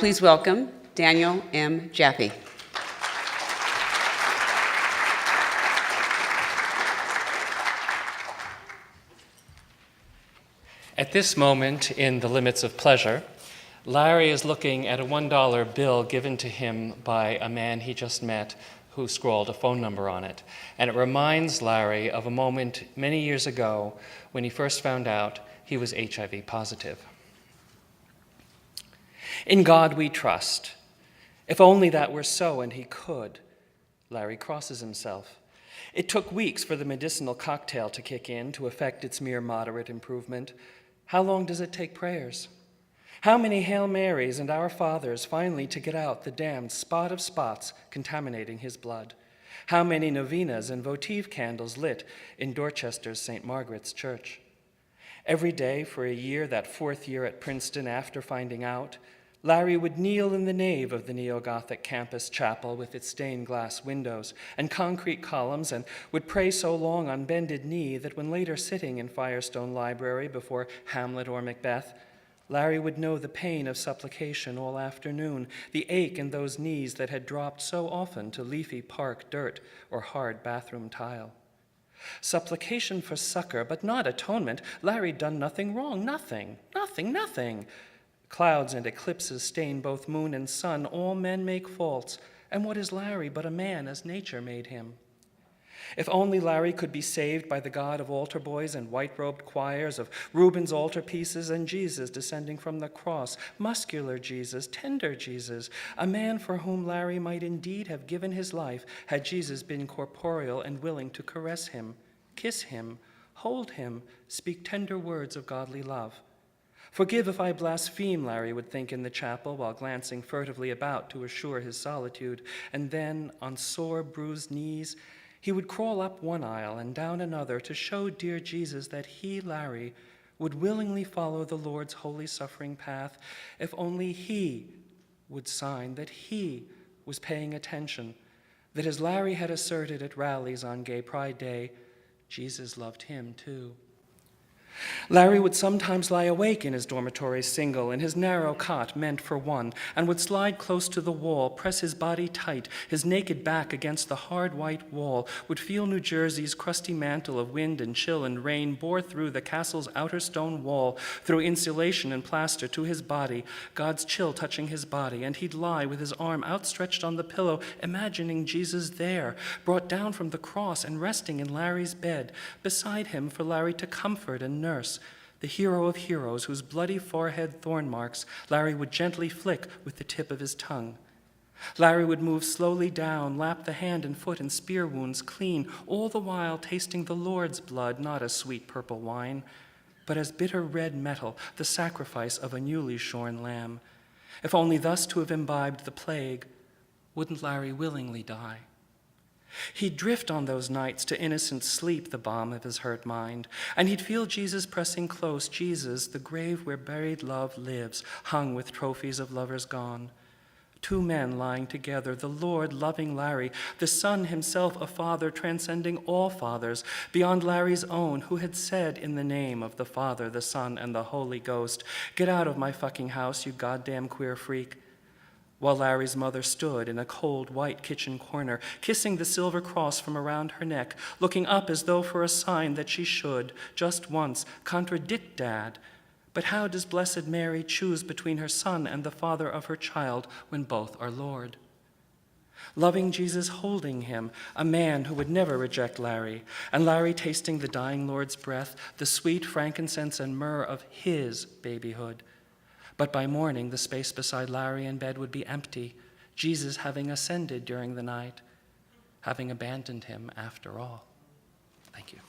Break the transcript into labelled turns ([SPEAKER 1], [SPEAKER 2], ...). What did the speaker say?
[SPEAKER 1] Please welcome Daniel M. Jaffe.
[SPEAKER 2] At this moment, in The Limits of Pleasure, Larry is looking at a $1 bill given to him by a man he just met who scrawled a phone number on it. And it reminds Larry of a moment many years ago when he first found out he was HIV positive. In God we trust. If only that were so, and he could. Larry crosses himself. It took weeks for the medicinal cocktail to kick in to effect its mere moderate improvement. How long does it take prayers? How many Hail Marys and Our Fathers finally to get out the damned spot of spots contaminating his blood? How many novenas and votive candles lit in Dorchester's St. Margaret's Church? Every day for a year, that fourth year at Princeton after finding out, Larry would kneel in the nave of the neo-Gothic campus chapel with its stained glass windows and concrete columns, and would pray so long on bended knee that when later sitting in Firestone Library before Hamlet or Macbeth, Larry would know the pain of supplication all afternoon, the ache in those knees that had dropped so often to leafy park dirt or hard bathroom tile. Supplication for succor, but not atonement. Larry'd done nothing wrong, nothing. Clouds and eclipses stain both moon and sun. All men make faults. And what is Larry but a man as nature made him? If only Larry could be saved by the God of altar boys and white-robed choirs, of Rubens' altarpieces and Jesus descending from the cross, muscular Jesus, tender Jesus, a man for whom Larry might indeed have given his life had Jesus been corporeal and willing to caress him, kiss him, hold him, speak tender words of godly love. Forgive if I blaspheme, Larry would think in the chapel while glancing furtively about to assure his solitude. And then, on sore, bruised knees, he would crawl up one aisle and down another to show dear Jesus that he, Larry, would willingly follow the Lord's holy suffering path if only he would sign that he was paying attention, that as Larry had asserted at rallies on Gay Pride Day, Jesus loved him too. Larry would sometimes lie awake in his dormitory single, in his narrow cot meant for one, and would slide close to the wall, press his body tight, his naked back against the hard white wall, would feel New Jersey's crusty mantle of wind and chill and rain bore through the castle's outer stone wall, through insulation and plaster to his body, God's chill touching his body, and he'd lie with his arm outstretched on the pillow, imagining Jesus there, brought down from the cross and resting in Larry's bed, beside him for Larry to comfort and nurse, the hero of heroes whose bloody forehead thorn marks Larry would gently flick with the tip of his tongue. Larry would move slowly down, lap the hand and foot and spear wounds clean, all the while tasting the Lord's blood, not as sweet purple wine, but as bitter red metal, the sacrifice of a newly shorn lamb. If only thus to have imbibed the plague, wouldn't Larry willingly die? He'd drift on those nights to innocent sleep, the balm of his hurt mind, and he'd feel Jesus pressing close, Jesus, the grave where buried love lives, hung with trophies of lovers gone. Two men lying together, the Lord loving Larry, the Son himself a father transcending all fathers, beyond Larry's own, who had said in the name of the Father, the Son, and the Holy Ghost, "Get out of my fucking house, you goddamn queer freak." While Larry's mother stood in a cold, white kitchen corner, kissing the silver cross from around her neck, looking up as though for a sign that she should, just once, contradict Dad. But how does Blessed Mary choose between her son and the father of her child when both are Lord? Loving Jesus holding him, a man who would never reject Larry, and Larry tasting the dying Lord's breath, the sweet frankincense and myrrh of his babyhood. But by morning, the space beside Larry in bed would be empty, Jesus having ascended during the night, having abandoned him after all. Thank you.